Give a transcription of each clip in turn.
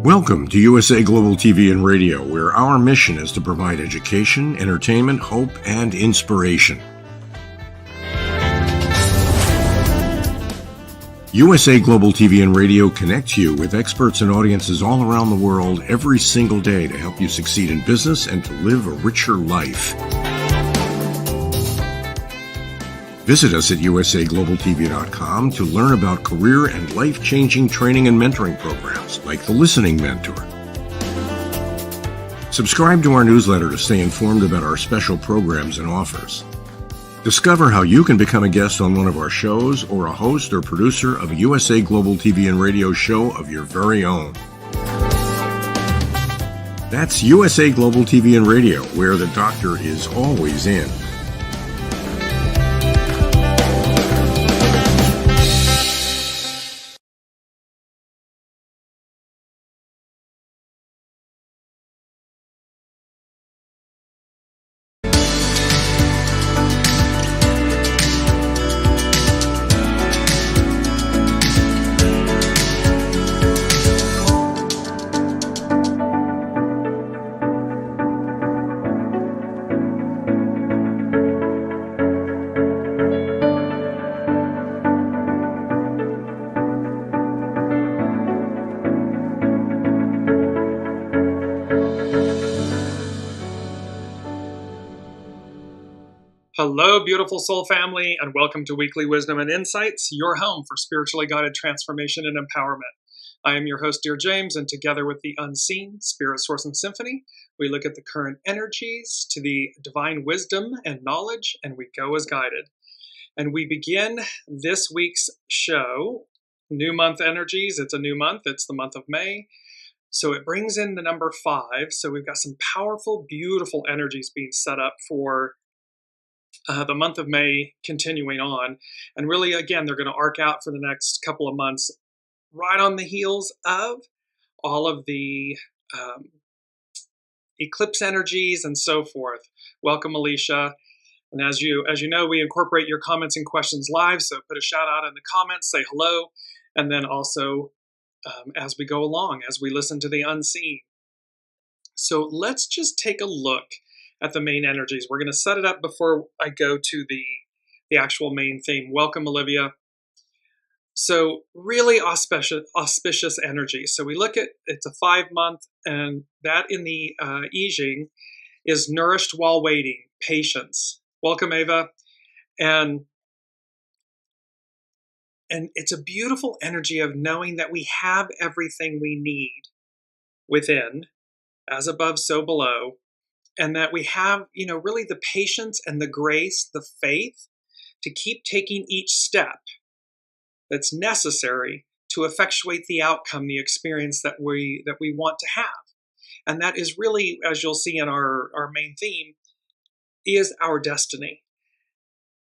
Welcome to USA Global TV and Radio, where our mission is to provide education, entertainment, hope, and inspiration. USA Global TV and Radio connects you with experts and audiences all around the world every single day to help you succeed in business and to live a richer life. Visit us at usaglobaltv.com to learn about career and life-changing training and mentoring programs like the Listening Mentor. Subscribe to our newsletter to stay informed about our special programs and offers. Discover how you can become a guest on one of our shows or a host or producer of a USA Global TV and Radio show of your very own. That's USA Global TV and Radio, where the doctor is always in. Hello, beautiful soul family, and welcome to Weekly Wisdom and Insights, your home for spiritually guided transformation and empowerment. I am your host, Dearjames, and together with the unseen, Spirit, Source, and Symphony, we look at the current energies to the divine wisdom and knowledge, and we go as guided. And we begin this week's show, New Month Energies. It's a new month. It's the month of May. So it brings in the number 5. So we've got some powerful, beautiful energies being set up for the month of May continuing on. And really, again, they're going to arc out for the next couple of months, right on the heels of all of the eclipse energies and so forth. Welcome, Alicia. And as you know, we incorporate your comments and questions live. So put a shout out in the comments, say hello. And then also as we go along, as we listen to the unseen. So let's just take a look at the main energies. We're going to set it up before I go to the actual main theme. Welcome, Olivia. So really auspicious energy. So we look at, it's a 5-month, and that in the I Ching is nourished while waiting, patience. Welcome, Ava. And it's a beautiful energy of knowing that we have everything we need within, as above, so below. And that we have, really the patience and the grace, the faith to keep taking each step that's necessary to effectuate the outcome, the experience that we want to have. And that is really, as you'll see in our main theme, is our destiny.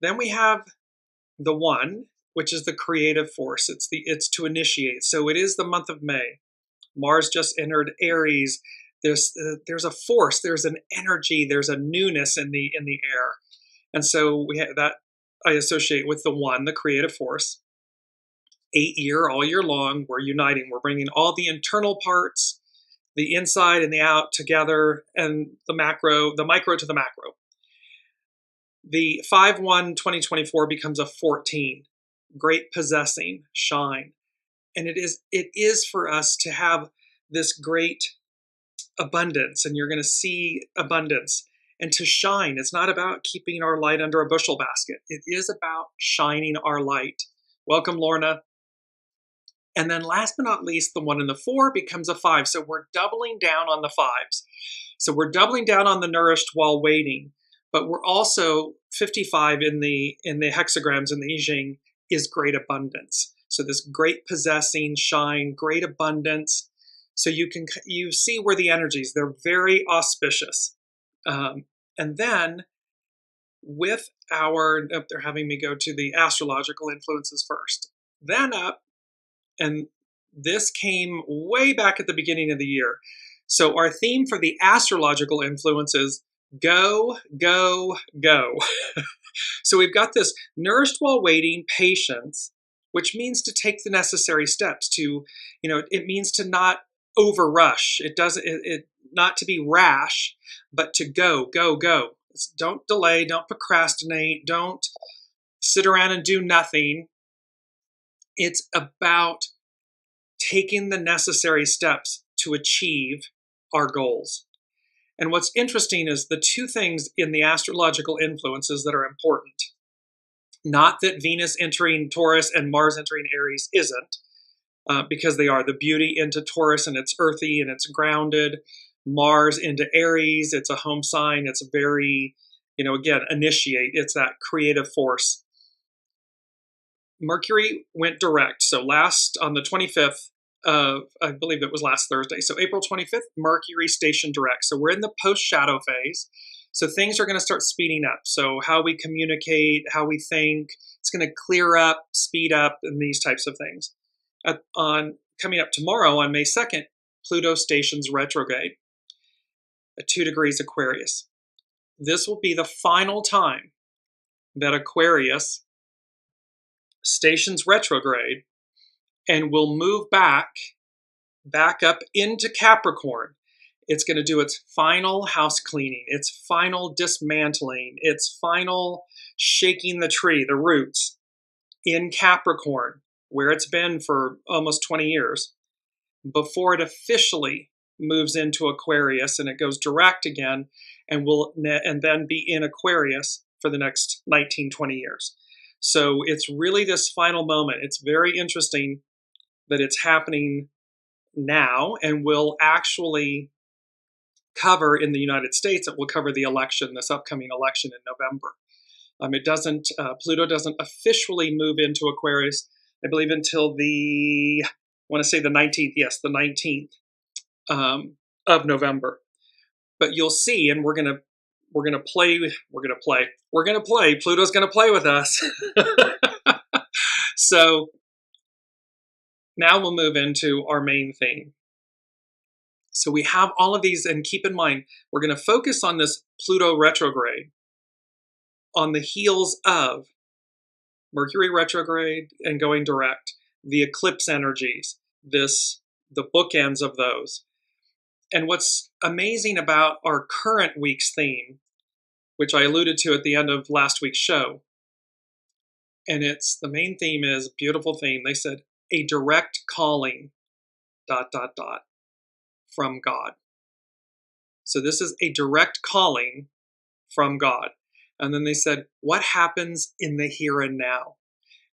Then we have the 1, which is the creative force. It's to initiate. So it is the month of May. Mars just entered Aries. There's a force, there's an energy, there's a newness in the air. And so we have that I associate with the 1, the creative force. 8-year, all year long, we're uniting. We're bringing all the internal parts, the inside and the out together, and the micro to the macro. The 5/1/2024 becomes a 14. Great possessing, shine. And it is for us to have this great abundance, and you're going to see abundance, and to shine. It's not about keeping our light under a bushel basket. It is about shining our light. Welcome, Lorna. And then last but not least, the 1 and the 4 becomes a 5. So we're doubling down on the 5s. So we're doubling down on the nourished while waiting, but we're also 55 in the hexagrams in the I Ching is great abundance. So this great possessing, shine, great abundance. So you see where the energies, they're very auspicious. And then with they're having me go to the astrological influences first. Then up, and this came way back at the beginning of the year. So our theme for the astrological influences, go, go, go. So we've got this nourished while waiting, patience, which means to take the necessary steps to, it means to not overrush. It doesn't, not to be rash, but to go, go, go. Don't delay, don't procrastinate, don't sit around and do nothing. It's about taking the necessary steps to achieve our goals. And what's interesting is the two things in the astrological influences that are important. Not that Venus entering Taurus and Mars entering Aries isn't, because they are. The beauty into Taurus, and it's earthy and it's grounded. Mars into Aries, it's a home sign. It's very, again, initiate. It's that creative force. Mercury went direct. So on the 25th of, I believe it was last Thursday, so April 25th, Mercury stationed direct. So we're in the post-shadow phase. So things are going to start speeding up. So how we communicate, how we think, it's going to clear up, speed up, and these types of things. Coming up tomorrow on May 2nd, Pluto stations retrograde at 2 degrees Aquarius. This will be the final time that Aquarius stations retrograde and will move back up into Capricorn. It's going to do its final house cleaning, its final dismantling, its final shaking the tree, the roots, in Capricorn, where it's been for almost 20 years, before it officially moves into Aquarius and it goes direct again and then be in Aquarius for the next 19, 20 years. So it's really this final moment. It's very interesting that it's happening now, and will actually cover in the United States. It will cover the election, this upcoming election in November. Pluto doesn't officially move into Aquarius, I believe, until the 19th. Yes, the 19th of November. But you'll see, and we're gonna play. Pluto's gonna play with us. So now we'll move into our main theme. So we have all of these, and keep in mind, we're going to focus on this Pluto retrograde on the heels of Mercury retrograde and going direct, the eclipse energies, the bookends of those. And what's amazing about our current week's theme, which I alluded to at the end of last week's show, and the main theme is, beautiful theme, they said, a direct calling, ... from God. So this is a direct calling from God. And then they said, what happens in the here and now?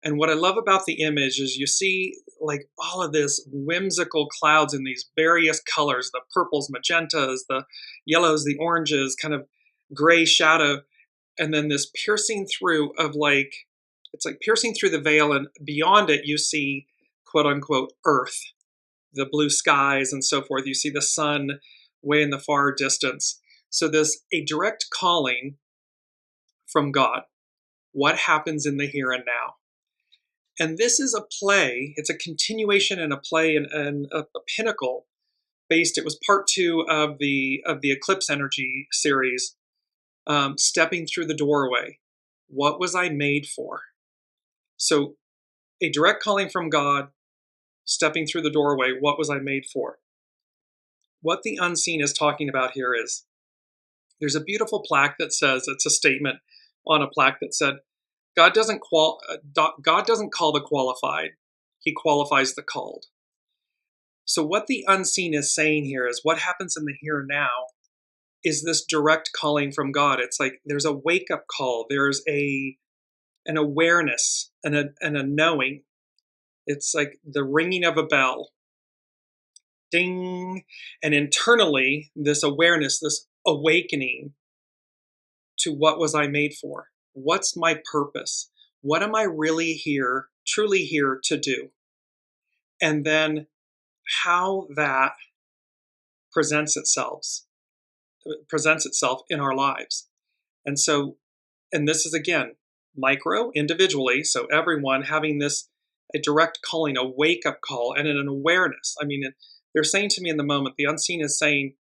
And what I love about the image is you see like all of this whimsical clouds in these various colors, the purples, magentas, the yellows, the oranges, kind of gray shadow. And then this piercing through of it's like piercing through the veil, and beyond it you see, quote unquote, earth, the blue skies and so forth. You see the sun way in the far distance. So a direct calling from God. What happens in the here and now? And this is a play. It's a continuation and a play and a pinnacle based. It was part 2 of the Eclipse Energy series, Stepping Through the Doorway. What was I made for? So a direct calling from God, stepping through the doorway, what was I made for? What the unseen is talking about here is, there's a beautiful plaque that says, it's a statement on a plaque that said, God doesn't call the qualified, he qualifies the called. So what the unseen is saying here is, what happens in the here and now is this direct calling from God. It's like there's a wake-up call, there's an awareness and a knowing. It's like the ringing of a bell. Ding. And internally, this awareness, this awakening to what was I made for? What's my purpose? What am I really truly here to do? And then how that presents itself in our lives. And this is, again, micro, individually, so everyone having a direct calling, a wake-up call, and an awareness. I mean, they're saying to me in the moment, the unseen is saying,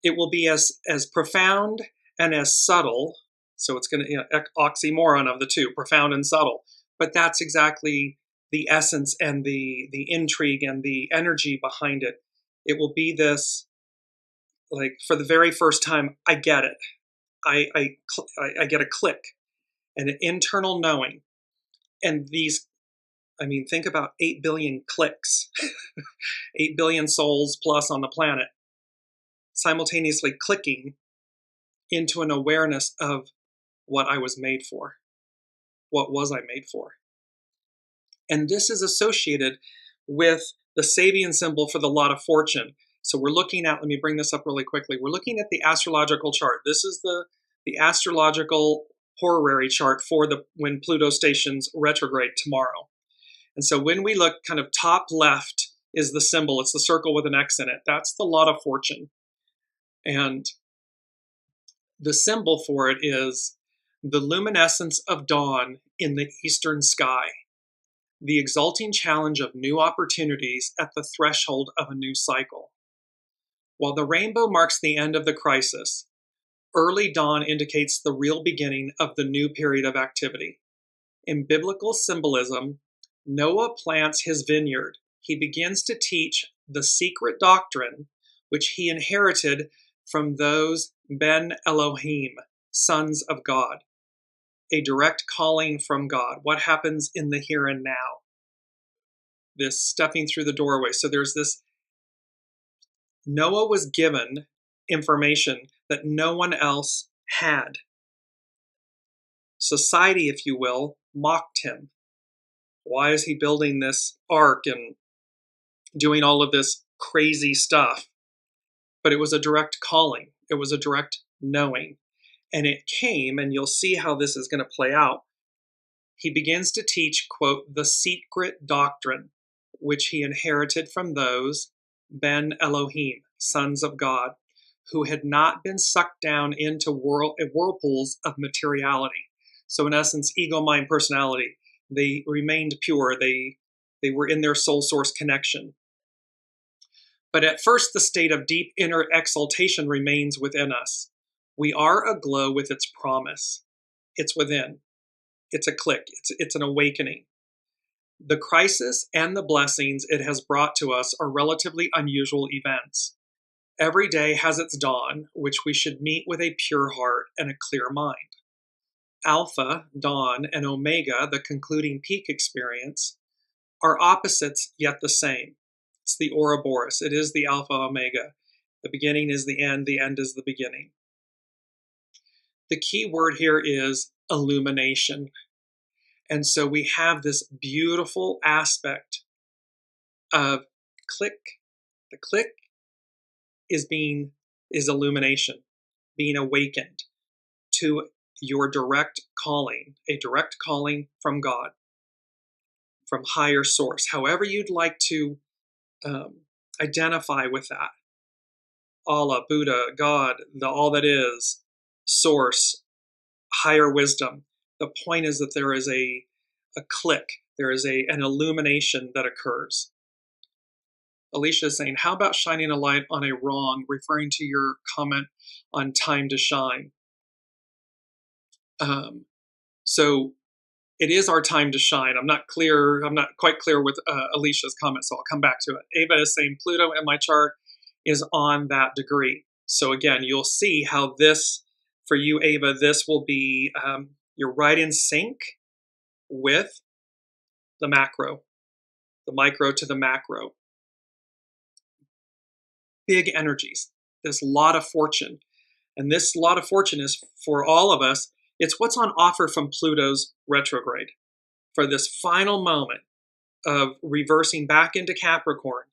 it will be as profound and as subtle. So it's going to, oxymoron of the two, profound and subtle. But that's exactly the essence and the intrigue and the energy behind it. It will be this, like, for the very first time, I get it. I get a click, and an internal knowing. And these, I mean, think about 8 billion clicks, 8 billion souls plus on the planet, simultaneously clicking into an awareness of what I was made for. What was I made for? And this is associated with the Sabian symbol for the lot of fortune. So we're looking at, let me bring this up really quickly. We're looking at the astrological chart. This is the astrological horary chart for when Pluto stations retrograde tomorrow. And so when we look kind of top left is the symbol. It's the circle with an X in it. That's the lot of fortune. And the symbol for it is the luminescence of dawn in the eastern sky, the exalting challenge of new opportunities at the threshold of a new cycle. While the rainbow marks the end of the crisis, early dawn indicates the real beginning of the new period of activity. In biblical symbolism, Noah plants his vineyard. He begins to teach the secret doctrine which he inherited from those Ben Elohim, sons of God, a direct calling from God. What happens in the here and now? This stepping through the doorway. So there's this, Noah was given information that no one else had. Society, if you will, mocked him. Why is he building this ark and doing all of this crazy stuff? But it was a direct calling. It was a direct knowing. And it came, and you'll see how this is going to play out. He begins to teach, quote, the secret doctrine, which he inherited from those Ben Elohim, sons of God, who had not been sucked down into whirlpools of materiality. So in essence, ego, mind, personality, they remained pure. They were in their soul source connection. But at first, the state of deep inner exaltation remains within us. We are aglow with its promise. It's within. It's a click. It's an awakening. The crisis and the blessings it has brought to us are relatively unusual events. Every day has its dawn, which we should meet with a pure heart and a clear mind. Alpha, dawn, and Omega, the concluding peak experience, are opposites yet the same. It's the Ouroboros. It is the Alpha Omega. The beginning is the end is the beginning. The key word here is illumination. And so we have this beautiful aspect of click. The click is illumination, being awakened to your direct calling, a direct calling from God, from higher source, however you'd like to identify with that. Allah, Buddha, God, the all that is, source, higher wisdom. The point is that there is a click, there is an illumination that occurs. Alicia is saying, how about shining a light on a wrong, referring to your comment on time to shine? So it is our time to shine. I'm not quite clear with Alicia's comment, so I'll come back to it. Ava is saying Pluto in my chart is on that degree. So again, you'll see how this, for you, Ava, this will be, you're right in sync with the macro, the micro to the macro. Big energies, this lot of fortune. And this lot of fortune is for all of us. It's what's on offer from Pluto's retrograde for this final moment of reversing back into Capricorn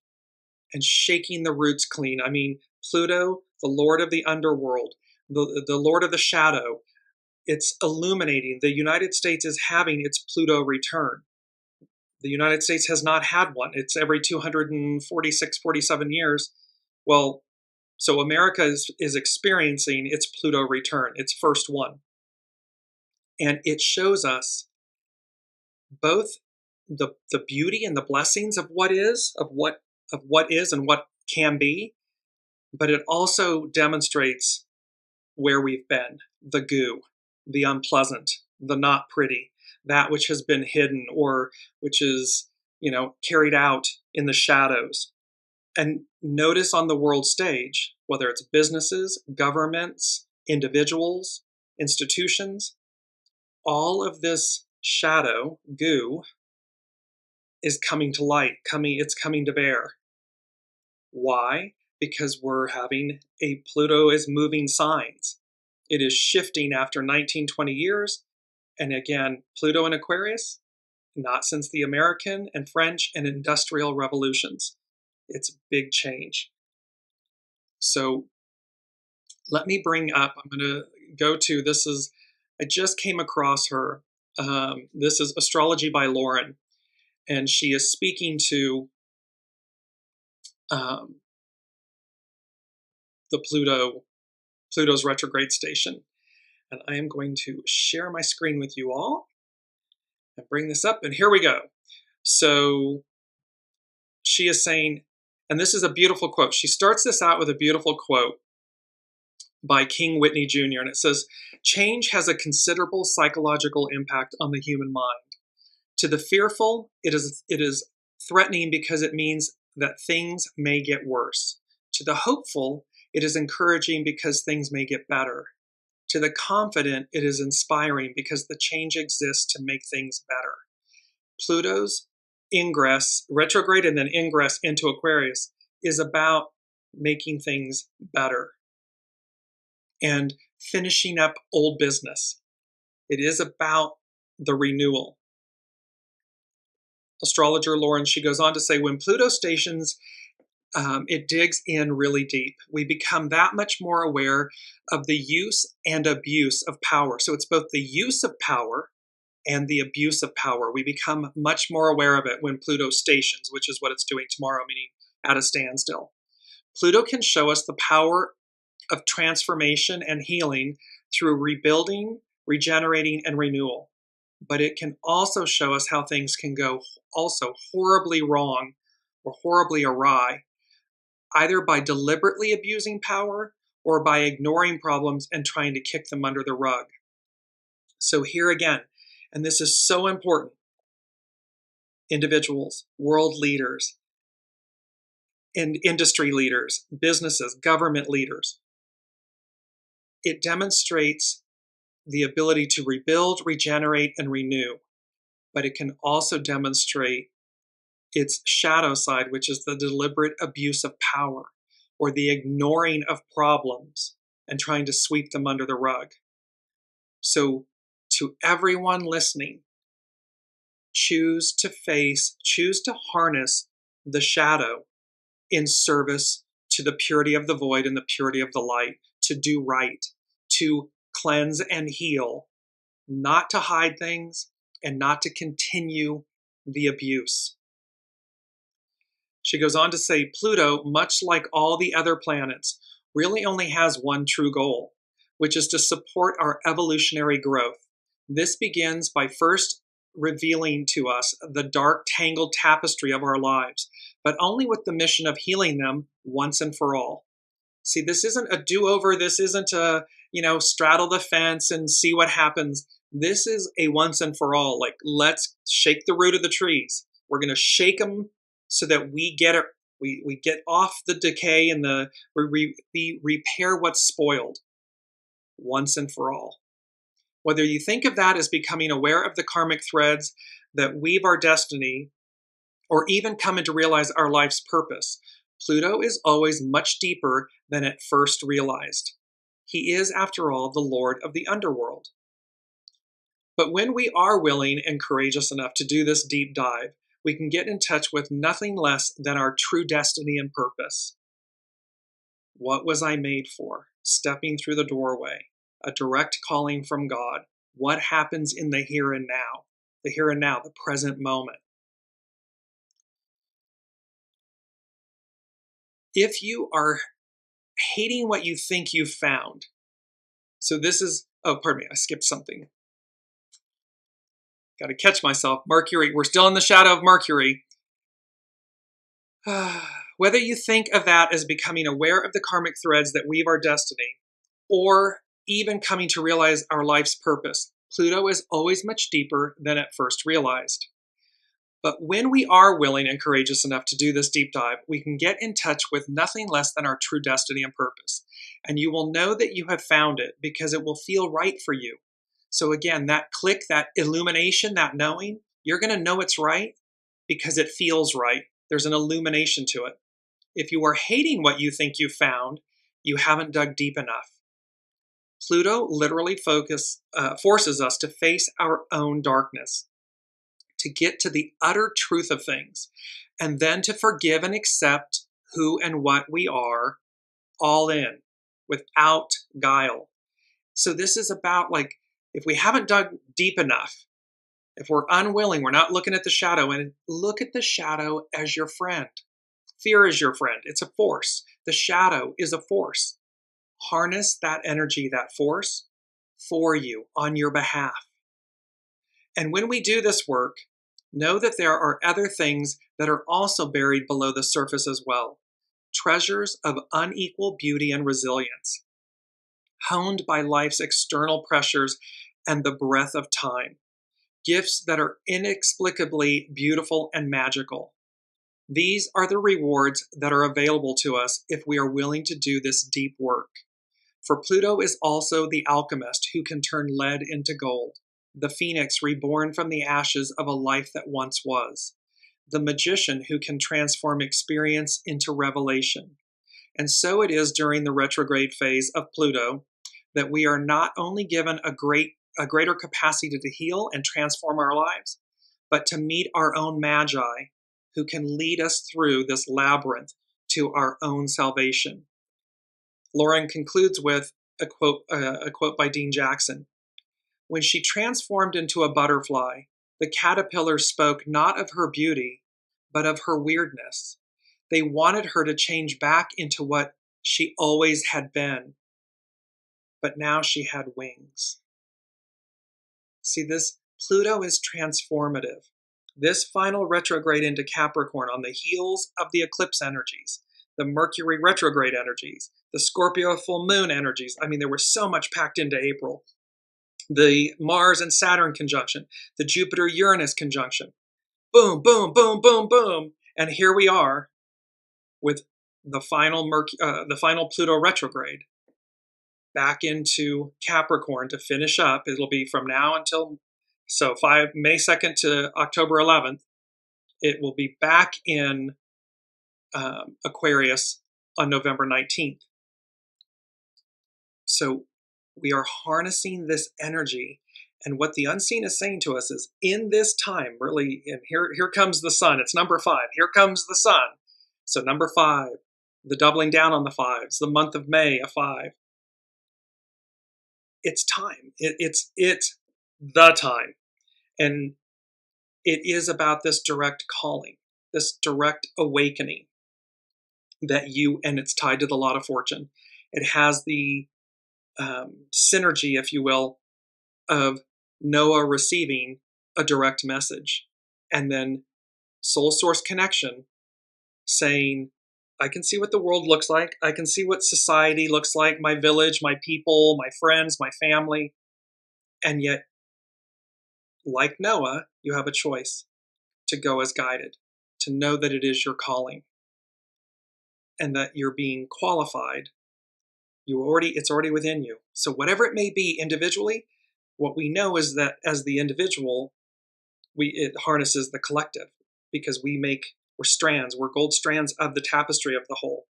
and shaking the roots clean. I mean, Pluto, the Lord of the underworld, the Lord of the shadow, it's illuminating. The United States is having its Pluto return. The United States has not had one. It's every 246, 47 years. Well, so America is experiencing its Pluto return, its first one. And it shows us both the beauty and the blessings of what is, of what is and what can be, but it also demonstrates where we've been, the goo, the unpleasant, the not pretty, that which has been hidden or which is, carried out in the shadows. And notice on the world stage, whether it's businesses, governments, individuals, institutions, all of this shadow, goo, is coming to light, it's coming to bear. Why? Because we're having Pluto is moving signs. It is shifting after 19, 20 years. And again, Pluto in Aquarius, not since the American and French and industrial revolutions. It's a big change. So let me bring up, I'm going to go to, I just came across her. This is Astrology by Lauren. And she is speaking to the Pluto's retrograde station. And I am going to share my screen with you all and bring this up. And here we go. So she is saying, and this is a beautiful quote. She starts this out with a beautiful quote by King Whitney Jr. And it says, "Change has a considerable psychological impact on the human mind. To the fearful, it is threatening because it means that things may get worse. To the hopeful, it is encouraging because things may get better. To the confident, it is inspiring because the change exists to make things better." Pluto's ingress, retrograde and then ingress into Aquarius, is about making things better and finishing up old business. It is about the renewal. Astrologer Lauren, she goes on to say, when Pluto stations, it digs in really deep. We become that much more aware of the use and abuse of power. So it's both the use of power and the abuse of power. We become much more aware of it when Pluto stations, which is what it's doing tomorrow, meaning at a standstill. Pluto can show us the power of transformation and healing through rebuilding, regenerating, and renewal. But it can also show us how things can go also horribly wrong or horribly awry, either by deliberately abusing power or by ignoring problems and trying to kick them under the rug. So here again, and this is so important, individuals, world leaders, and industry leaders, businesses, government leaders, it demonstrates the ability to rebuild, regenerate, and renew. But it can also demonstrate its shadow side, which is the deliberate abuse of power or the ignoring of problems and trying to sweep them under the rug. So to everyone listening, choose to harness the shadow in service to the purity of the void and the purity of the light, to do right, to cleanse and heal, not to hide things and not to continue the abuse. She goes on to say, Pluto, much like all the other planets, really only has one true goal, which is to support our evolutionary growth. This begins by first revealing to us the dark, tangled tapestry of our lives, but only with the mission of healing them once and for all. See, this isn't a do-over. This isn't a, straddle the fence and see what happens. This is a once and for all. Like, let's shake the root of the trees. We're going to shake them so that we get off the decay and we repair what's spoiled once and for all. Whether you think of that as becoming aware of the karmic threads that weave our destiny, or even coming to realize our life's purpose, Pluto is always much deeper than at first realized. He is, after all, the Lord of the underworld. But when we are willing and courageous enough to do this deep dive, we can get in touch with nothing less than our true destiny and purpose. What was I made for? Stepping through the doorway, a direct calling from God. What happens in the here and now, the present moment? If you are hating what you think you've found, so this is, pardon me, I skipped something. Got to catch myself. Mercury, we're still in the shadow of Mercury. Whether you think of that as becoming aware of the karmic threads that weave our destiny, or even coming to realize our life's purpose, Pluto is always much deeper than at first realized. But when we are willing and courageous enough to do this deep dive, we can get in touch with nothing less than our true destiny and purpose. And you will know that you have found it because it will feel right for you. So again, that click, that illumination, that knowing, you're going to know it's right because it feels right. There's an illumination to it. If you are hating what you think you found, you haven't dug deep enough. Pluto literally forces us to face our own darkness, to get to the utter truth of things, and then to forgive and accept who and what we are, all in, without guile. So this is about, like, if we haven't dug deep enough, if we're unwilling, we're not looking at the shadow, and look at the shadow as your friend. Fear is your friend. It's a force. The shadow is a force. Harness that energy, that force, for you, on your behalf. And when we do this work, know that there are other things that are also buried below the surface as well. Treasures of unequal beauty and resilience, honed by life's external pressures and the breath of time. Gifts that are inexplicably beautiful and magical. These are the rewards that are available to us if we are willing to do this deep work. For Pluto is also the alchemist who can turn lead into gold, the phoenix reborn from the ashes of a life that once was, the magician who can transform experience into revelation. And so it is during the retrograde phase of Pluto that we are not only given a greater capacity to heal and transform our lives, but to meet our own magi who can lead us through this labyrinth to our own salvation. Lauren concludes with a quote by Dean Jackson. When she transformed into a butterfly, the caterpillars spoke not of her beauty, but of her weirdness. They wanted her to change back into what she always had been, but now she had wings. See, this Pluto is transformative. This final retrograde into Capricorn on the heels of the eclipse energies, the Mercury retrograde energies, the Scorpio full moon energies. I mean, there was so much packed into April. The Mars and Saturn conjunction, the Jupiter-Uranus conjunction. Boom, boom, boom, boom, boom. And here we are with the final Pluto retrograde back into Capricorn to finish up. It'll be from now until May 2nd to October 11th. It will be back in Aquarius on November 19th. So we are harnessing this energy. And what the unseen is saying to us is, in this time, really, and here comes the sun. It's number 5. Here comes the sun. So number 5, the doubling down on the 5s, the month of May, a 5. It's time. It's the time. And it is about this direct calling, this direct awakening and it's tied to the Lot of Fortune. It has the synergy, if you will, of Noah receiving a direct message, and then soul source connection saying, I can see what the world looks like. I can see what society looks like, my village, my people, my friends, my family. And yet, like Noah, you have a choice to go as guided, to know that it is your calling and that you're being qualified. It's already within you. So whatever it may be individually, what we know is that as the individual, it harnesses the collective, because we're strands, we're gold strands of the tapestry of the whole.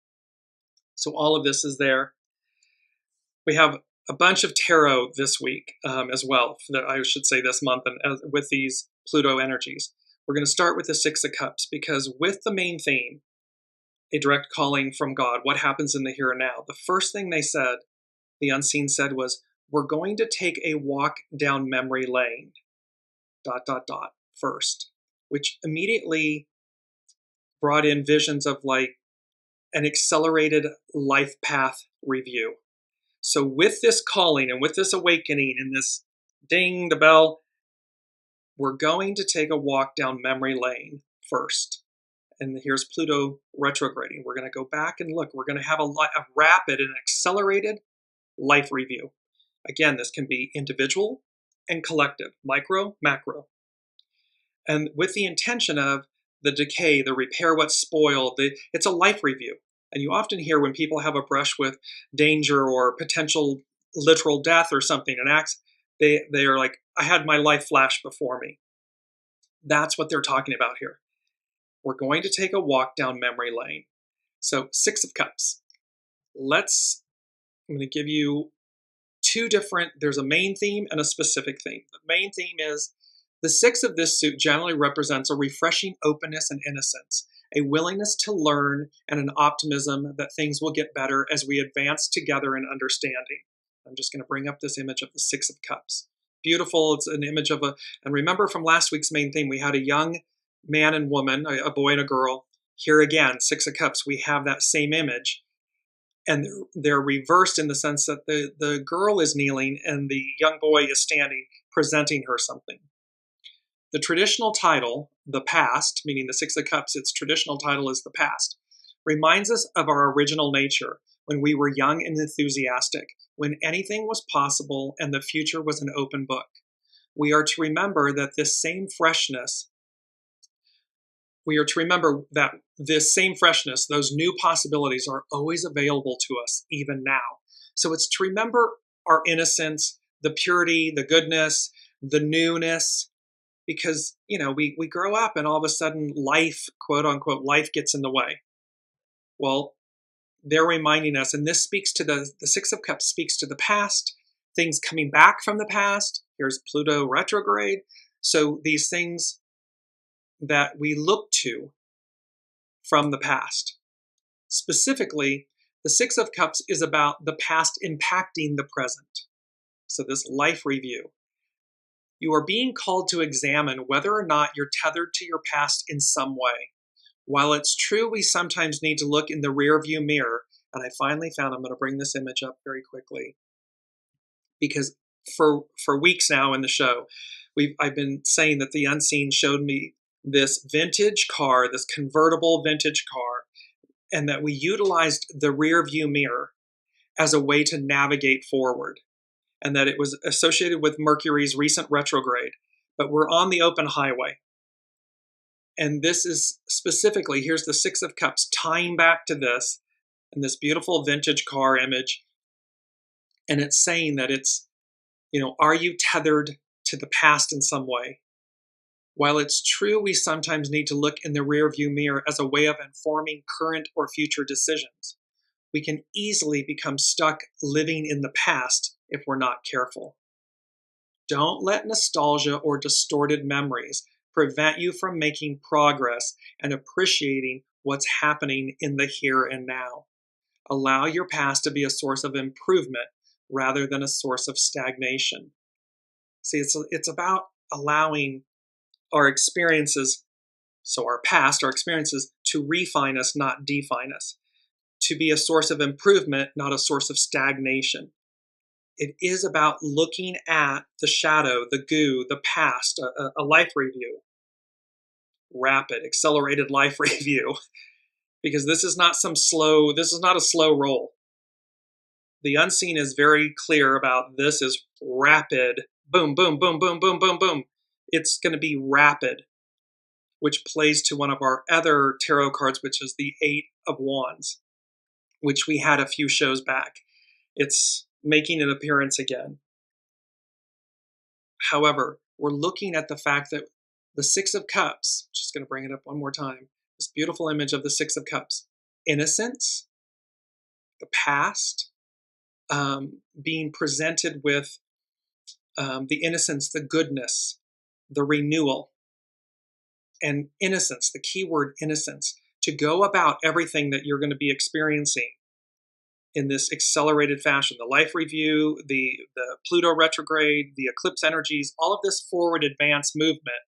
So all of this is there. We have a bunch of tarot this week as well, I should say this month, and with these Pluto energies. We're going to start with the Six of Cups, because with the main theme, a direct calling from God, what happens in the here and now, the first thing the unseen said was, we're going to take a walk down memory lane, ... first, which immediately brought in visions of like an accelerated life path review. So with this calling and with this awakening and this ding the bell, we're going to take a walk down memory lane first. And here's Pluto retrograding. We're going to go back and look. We're going to have a rapid and accelerated life review. Again, this can be individual and collective, micro, macro. and with the intention of the decay, the repair what's spoiled. It's a life review. And you often hear when people have a brush with danger or potential literal death or something, an accident, they are like, I had my life flash before me. That's what they're talking about here. We're going to take a walk down memory lane. So 6 of Cups. I'm going to give you two different, there's a main theme and a specific theme. The main theme is the 6 of this suit generally represents a refreshing openness and innocence, a willingness to learn, and an optimism that things will get better as we advance together in understanding. I'm just going to bring up this image of the 6 of Cups. Beautiful. It's an image of and remember from last week's main theme, we had a young man and woman, a boy and a girl. Here again, 6 of Cups, we have that same image. And they're reversed in the sense that the girl is kneeling and the young boy is standing, presenting her something. The traditional title, the past, meaning the 6 of Cups, its traditional title is the past, reminds us of our original nature, when we were young and enthusiastic, when anything was possible and the future was an open book. We are to remember that this same freshness, those new possibilities are always available to us, even now. So it's to remember our innocence, the purity, the goodness, the newness, because, we grow up and all of a sudden life, quote unquote, life gets in the way. Well, they're reminding us, and this speaks to the 6 of Cups speaks to the past, things coming back from the past. Here's Pluto retrograde. So these things that we look to from the past. Specifically, the 6 of Cups is about the past impacting the present. So this life review. You are being called to examine whether or not you're tethered to your past in some way. While it's true we sometimes need to look in the rearview mirror, and I finally found, I'm going to bring this image up very quickly, because for weeks now in the show, I've been saying that the unseen showed me this vintage car, this convertible vintage car, and that we utilized the rearview mirror as a way to navigate forward, and that it was associated with Mercury's recent retrograde, but we're on the open highway. And this is specifically, here's the 6 of Cups tying back to this and this beautiful vintage car image. And it's saying that it's, are you tethered to the past in some way? While it's true we sometimes need to look in the rearview mirror as a way of informing current or future decisions, we can easily become stuck living in the past if we're not careful. Don't let nostalgia or distorted memories prevent you from making progress and appreciating what's happening in the here and now. Allow your past to be a source of improvement rather than a source of stagnation. See, it's about allowing our experiences, our experiences, to refine us, not define us, to be a source of improvement, not a source of stagnation. It is about looking at the shadow, the goo, the past, a life review, rapid, accelerated life review, because this is not a slow roll. The unseen is very clear about this is rapid, boom, boom, boom, boom, boom, boom, boom. It's going to be rapid, which plays to one of our other tarot cards, which is the 8 of Wands, which we had a few shows back. It's making an appearance again. However, we're looking at the fact that the 6 of Cups, just going to bring it up one more time, this beautiful image of the 6 of Cups, innocence, the past, being presented with the innocence, the goodness, the renewal, and innocence, the key word innocence, to go about everything that you're going to be experiencing in this accelerated fashion. The life review, the Pluto retrograde, the eclipse energies, all of this forward advance movement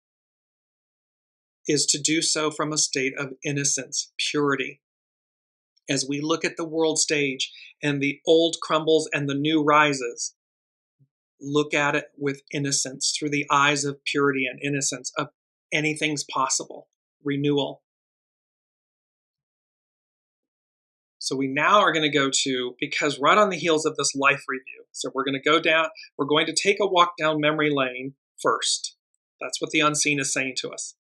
is to do so from a state of innocence, purity. As we look at the world stage and the old crumbles and the new rises, look at it with innocence, through the eyes of purity and innocence, of anything's possible, renewal. So we now are going to go to, because right on the heels of this life review, so we're going to go down, we're going to take a walk down memory lane first. That's what the unseen is saying to us.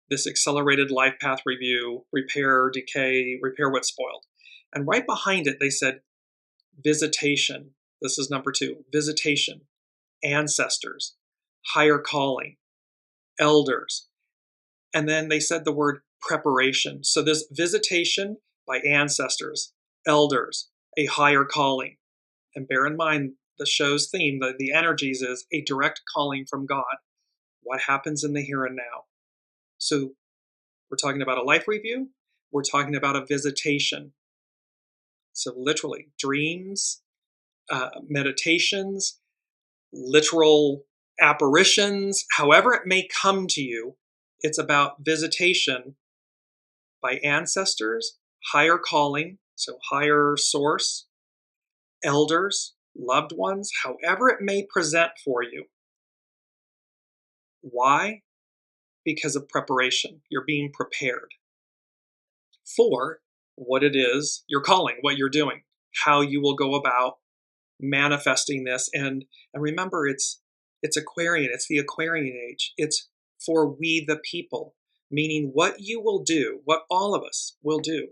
This accelerated life path review, repair, decay, repair what's spoiled. And right behind it, they said visitation. This is number 2. Visitation, ancestors, higher calling, elders. And then they said the word preparation. So this visitation by ancestors, elders, a higher calling. And bear in mind, the show's theme, the energies, is a direct calling from God. What happens in the here and now? So we're talking about a life review. We're talking about a visitation. So literally, dreams, meditations, literal apparitions, however it may come to you, it's about visitation by ancestors, higher calling, so higher source, elders, loved ones, however it may present for you. Why? Because of preparation. You're being prepared for what it is you're calling, what you're doing, how you will go about manifesting this. And remember, it's Aquarian. It's the Aquarian age. It's for we the people, meaning what you will do, what all of us will do.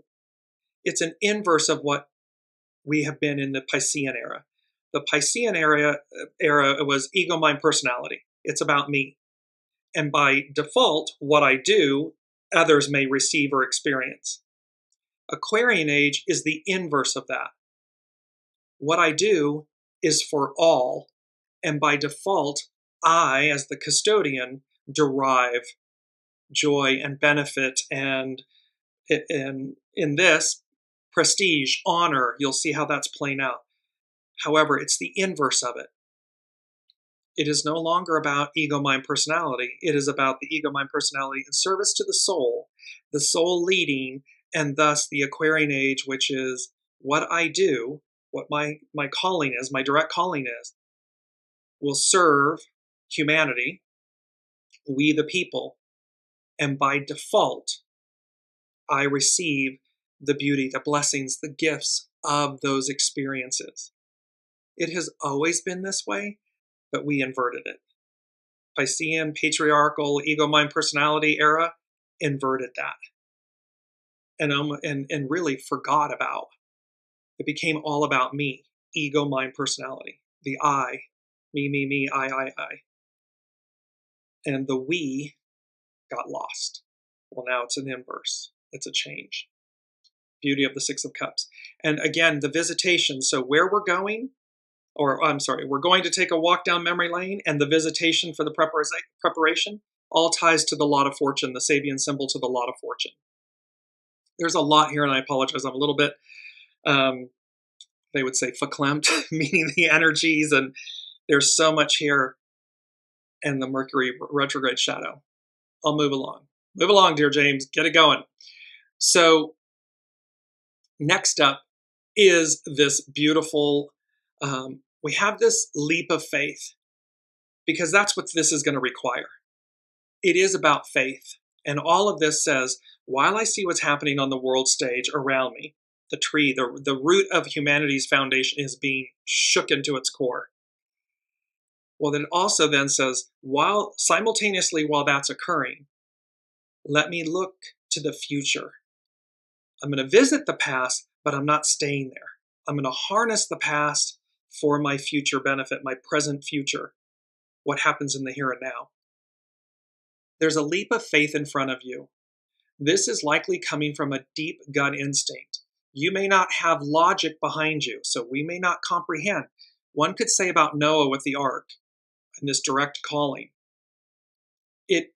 It's an inverse of what we have been in the Piscean era. The Piscean era was ego, mind, personality. It's about me. And by default, what I do, others may receive or experience. Aquarian age is the inverse of that. What I do is for all, and by default, I, as the custodian, derive joy and benefit and in this, prestige, honor. You'll see how that's playing out. However, it's the inverse of it. It is no longer about ego, mind, personality. It is about the ego, mind, personality in service to the soul leading, and thus the Aquarian age, which is what I do, what my calling is, my direct calling is, will serve humanity, we the people, and by default, I receive the beauty, the blessings, the gifts of those experiences. It has always been this way, but we inverted it. Piscean, patriarchal, ego, mind, personality era inverted that. And really forgot about. It became all about me, ego, mind, personality, the I, me, I. And the we got lost. Well, now it's an inverse. It's a change. Beauty of the Six of Cups. And again, the visitation. So where we're going, we're going to take a walk down memory lane, and the visitation for the preparation all ties to the Lot of Fortune, the Sabian symbol to the Lot of Fortune. There's a lot here, and I apologize. I'm a little bit, they would say, verklempt, meaning the energies, and there's so much here, and the Mercury retrograde shadow. I'll move along. Move along, Dearjames. Get it going. So next up is this beautiful, we have this leap of faith, because that's what this is going to require. It is about faith. And all of this says, while I see what's happening on the world stage around me, the tree, the root of humanity's foundation is being shook into its core. Well, then it also then says, simultaneously while that's occurring, let me look to the future. I'm going to visit the past, but I'm not staying there. I'm going to harness the past for my future benefit, my present future, what happens in the here and now. There's a leap of faith in front of you. This is likely coming from a deep gut instinct. You may not have logic behind you, so we may not comprehend. One could say about Noah with the ark and this direct calling. It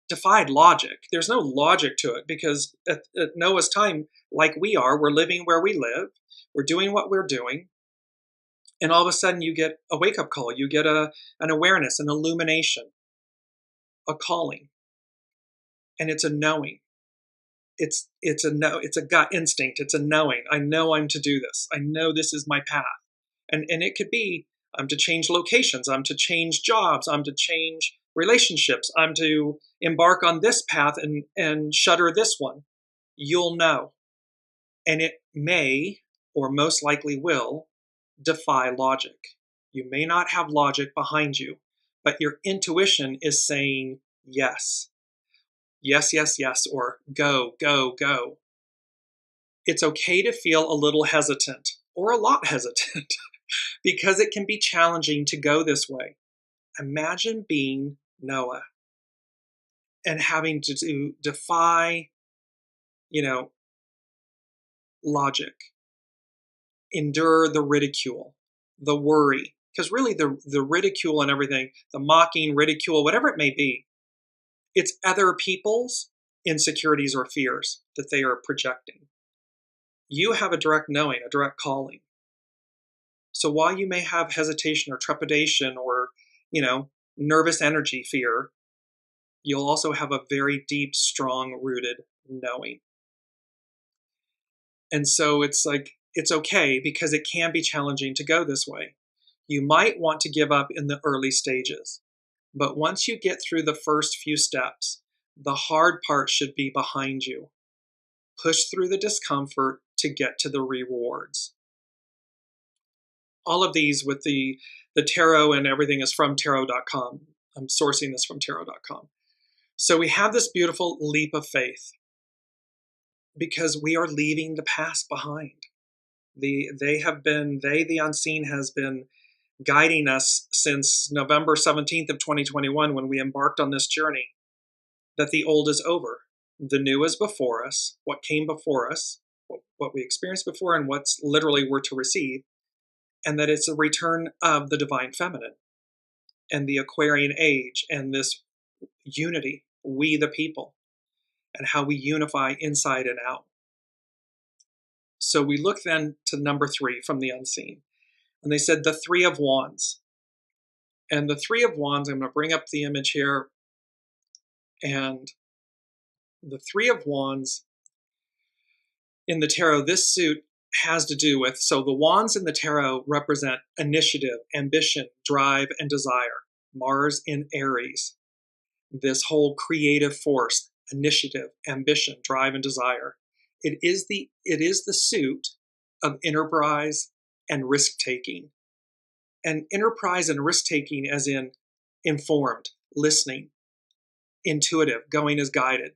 defied logic. There's no logic to it, because at Noah's time, like we are, we're living where we live, we're doing what we're doing, and all of a sudden you get a wake-up call, you get an awareness, an illumination, a calling, and it's a knowing. It's a gut instinct. It's a knowing. I know I'm to do this. I know this is my path, and it could be I'm to change locations, I'm to change jobs, I'm to change relationships, I'm to embark on this path and shutter this one. You'll know. And it may, or most likely will, defy logic. You may not have logic behind you, but your intuition is saying yes. Yes, yes, yes, or go, go, go. It's okay to feel a little hesitant or a lot hesitant because it can be challenging to go this way. Imagine being Noah and having to defy, logic, endure the ridicule, the worry, because really the ridicule and everything, the mocking, ridicule, whatever it may be, it's other people's insecurities or fears that they are projecting. You have a direct knowing, a direct calling. So while you may have hesitation or trepidation or, nervous energy, fear, you'll also have a very deep, strong rooted knowing. And so it's like, it's okay because it can be challenging to go this way. You might want to give up in the early stages, but once you get through the first few steps, the hard part should be behind you. Push through the discomfort to get to the rewards. All of these with the tarot and everything is from tarot.com. I'm sourcing this from tarot.com. So we have this beautiful leap of faith because we are leaving the past behind. The unseen has been guiding us since November 17th of 2021 when we embarked on this journey, that the old is over. The new is before us, what came before us, what we experienced before, and what's literally we're to receive, and that it's a return of the divine feminine and the Aquarian age and this unity, we the people, and how we unify inside and out. So we look then to number 3 from the unseen. And they said the 3 of Wands. And the 3 of Wands, I'm going to bring up the image here. And the 3 of Wands in the tarot, this suit has to do with, so the wands in the tarot represent initiative, ambition, drive, and desire. Mars in Aries. This whole creative force, initiative, ambition, drive, and desire. It is the suit of enterprise and risk-taking. And enterprise and risk-taking as in informed, listening, intuitive, going as guided.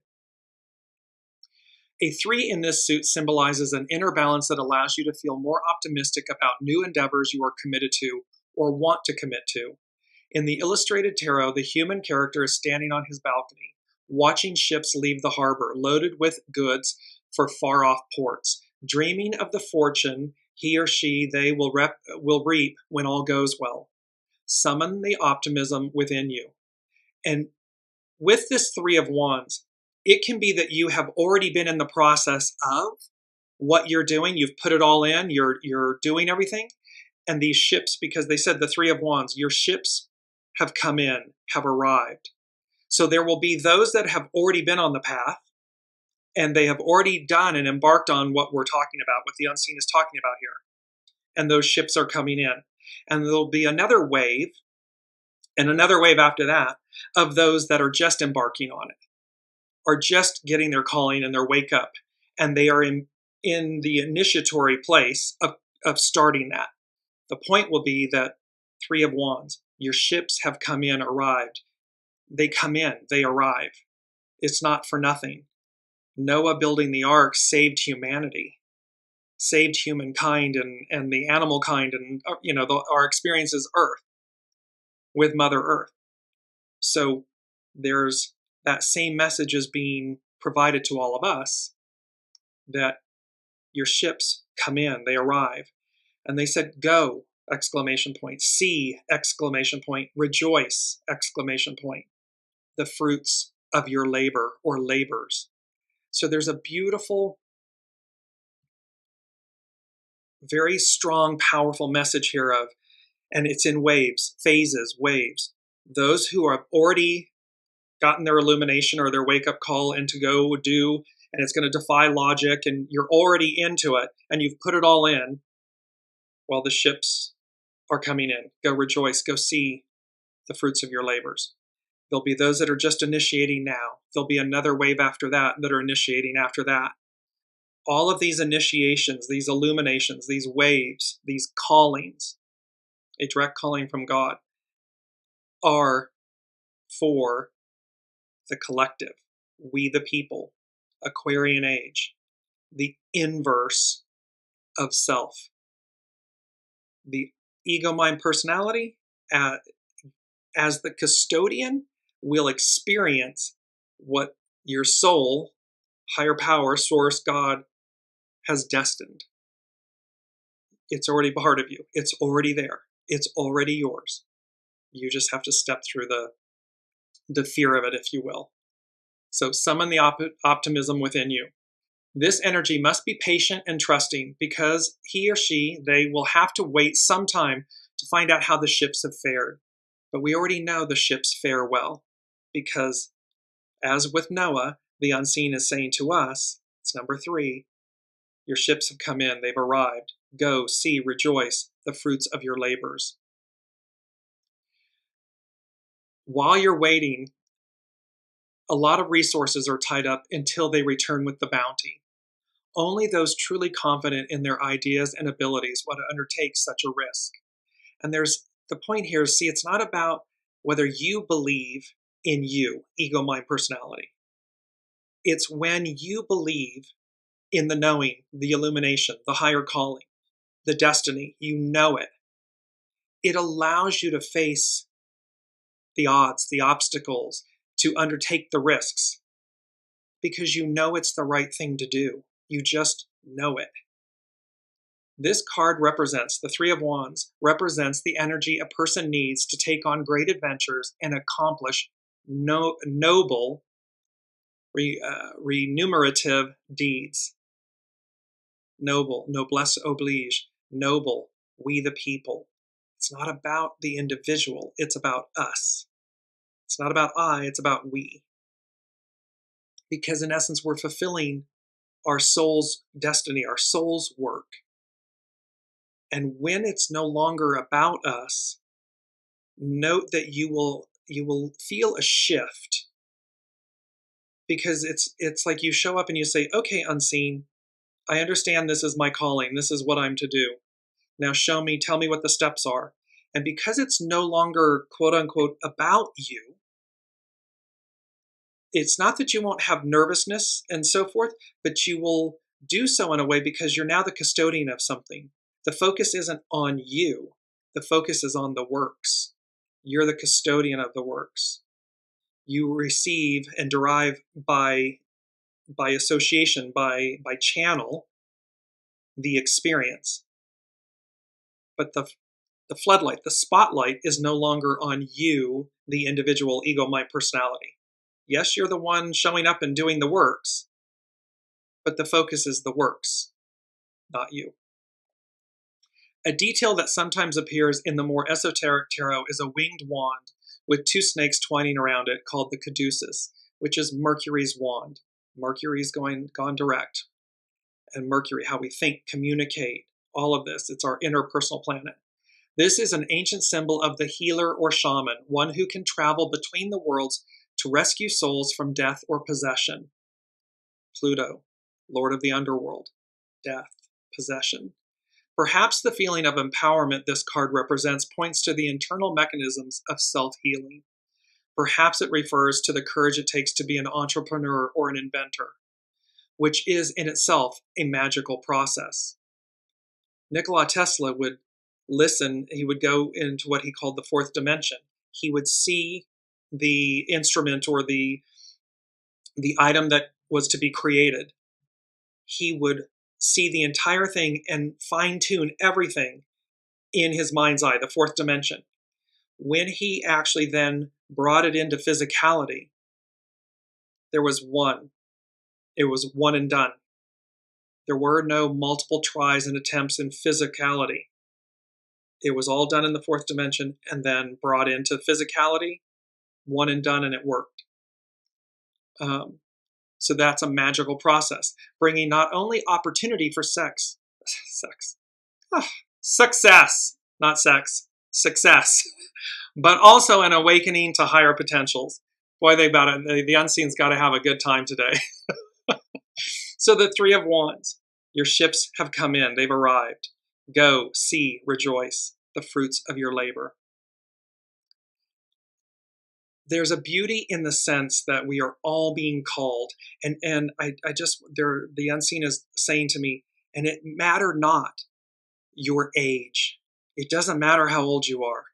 A 3 in this suit symbolizes an inner balance that allows you to feel more optimistic about new endeavors you are committed to or want to commit to. In the illustrated tarot, the human character is standing on his balcony, watching ships leave the harbor loaded with goods for far-off ports, dreaming of the fortune he or she they will reap when all goes well. Summon the optimism within you. And with this 3 of Wands, it can be that you have already been in the process of what you're doing. You've put it all in. You're doing everything. And these ships, because they said the 3 of Wands, your ships have come in, have arrived. So there will be those that have already been on the path, and they have already done and embarked on what we're talking about, what the unseen is talking about here. And those ships are coming in. And there'll be another wave, and another wave after that, of those that are just embarking on it, are just getting their calling and their wake up. And they are in the initiatory place of starting that. The point will be that 3 of Wands, your ships have come in, arrived. They come in, they arrive. It's not for nothing. Noah building the ark saved humanity, saved humankind and the animal kind and, our experience as Earth, with Mother Earth. So there's that same message is being provided to all of us, that your ships come in, they arrive. And they said, go, exclamation point, see, exclamation point, rejoice, exclamation point, the fruits of your labor or labors. So there's a beautiful, very strong, powerful message here of, and it's in waves, phases, waves. Those who have already gotten their illumination or their wake-up call and to go do, and it's going to defy logic, and you're already into it, and you've put it all in, while the ships are coming in. Go rejoice, go see the fruits of your labors. There'll be those that are just initiating now. There'll be another wave after that that are initiating after that. All of these initiations, these illuminations, these waves, these callings, a direct calling from God, are for the collective, we the people, Aquarian age, the inverse of self. The ego mind personality, as the custodian, will experience what your soul, higher power, source, God, has destined. It's already part of you. It's already there. It's already yours. You just have to step through the fear of it, if you will. So summon the optimism within you. This energy must be patient and trusting because he or she, they will have to wait some time to find out how the ships have fared. But we already know the ships fare well because, as with Noah, the unseen is saying to us, it's number 3, your ships have come in, they've arrived. Go, see, rejoice, the fruits of your labors. While you're waiting, a lot of resources are tied up until they return with the bounty. Only those truly confident in their ideas and abilities would undertake such a risk. And there's the point here is, see, it's not about whether you believe in you, ego, mind, personality. It's when you believe in the knowing, the illumination, the higher calling, the destiny, you know it. It allows you to face the odds, the obstacles, to undertake the risks because you know it's the right thing to do. You just know it. This card represents, the 3 of Wands, represents the energy a person needs to take on great adventures and accomplish noble, remunerative deeds. Noble, noblesse oblige, noble, we the people. It's not about the individual, it's about us. It's not about I, it's about we. Because in essence, we're fulfilling our soul's destiny, our soul's work. And when it's no longer about us, note that you will feel a shift, because it's like you show up and you say, okay, unseen, I understand this is my calling. This is what I'm to do. Now show me, tell me what the steps are. And because it's no longer, quote unquote, about you, it's not that you won't have nervousness and so forth, but you will do so in a way because you're now the custodian of something. The focus isn't on you. The focus is on the works. You're the custodian of the works. You receive and derive by association, by channel, the experience. But the floodlight, the spotlight is no longer on you, the individual ego, mind, personality. Yes, you're the one showing up and doing the works, but the focus is the works, not you. A detail that sometimes appears in the more esoteric tarot is a winged wand with 2 snakes twining around it called the caduceus, which is Mercury's wand. Mercury's gone direct. And Mercury, how we think, communicate, all of this, it's our interpersonal planet. This is an ancient symbol of the healer or shaman, one who can travel between the worlds to rescue souls from death or possession. Pluto, Lord of the underworld, death, possession. Perhaps the feeling of empowerment this card represents points to the internal mechanisms of self-healing. Perhaps it refers to the courage it takes to be an entrepreneur or an inventor, which is in itself a magical process. Nikola Tesla would listen, he would go into what he called the 4th dimension. He would see the instrument or the item that was to be created. He would see the entire thing and fine-tune everything in his mind's eye, the 4th dimension. When he actually then brought it into physicality, there was one. It was one and done. There were no multiple tries and attempts in physicality. It was all done in the 4th dimension and then brought into physicality, one and done, and it worked. So that's a magical process, bringing not only opportunity for success, not sex, success, but also an awakening to higher potentials. Boy, the unseen's got to have a good time today. So the 3 of Wands, your ships have come in, they've arrived. Go, see, rejoice, the fruits of your labor. there's a beauty in the sense that we are all being called. And I just, the unseen is saying to me, and it matter not your age. It doesn't matter how old you are.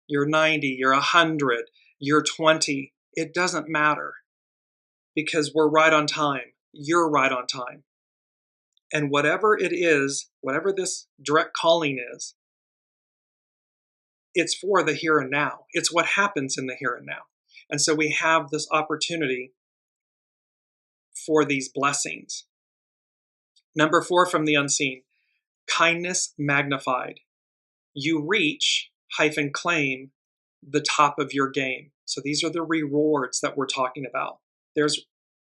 You're 90, you're 100, you're 20. It doesn't matter, because we're right on time. You're right on time. And whatever it is, whatever this direct calling is, it's for the here and now. It's what happens in the here and now. And so we have this opportunity for these blessings. Number 4 from the unseen, kindness magnified. You reach - claim the top of your game. So these are the rewards that we're talking about.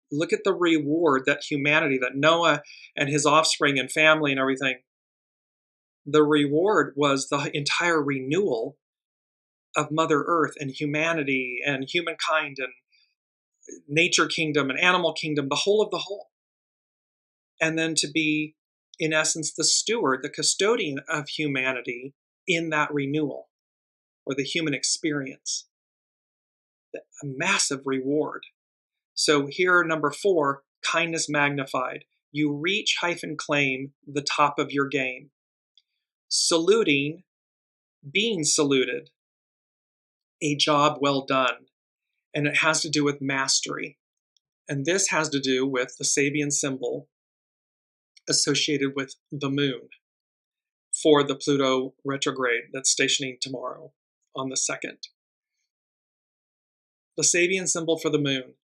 Look at the reward that humanity, that Noah and his offspring and family and everything, the reward was the entire renewal of Mother Earth and humanity and humankind and nature kingdom and animal kingdom, the whole of the whole. And then to be, in essence, the steward, the custodian of humanity in that renewal, or the human experience. A massive reward. So here, number 4, kindness magnified. You reach - claim the top of your game. Saluting, being saluted, a job well done. And it has to do with mastery. And this has to do with the Sabian symbol associated with the moon for the Pluto retrograde that's stationing tomorrow on the 2nd. The Sabian symbol for the moon,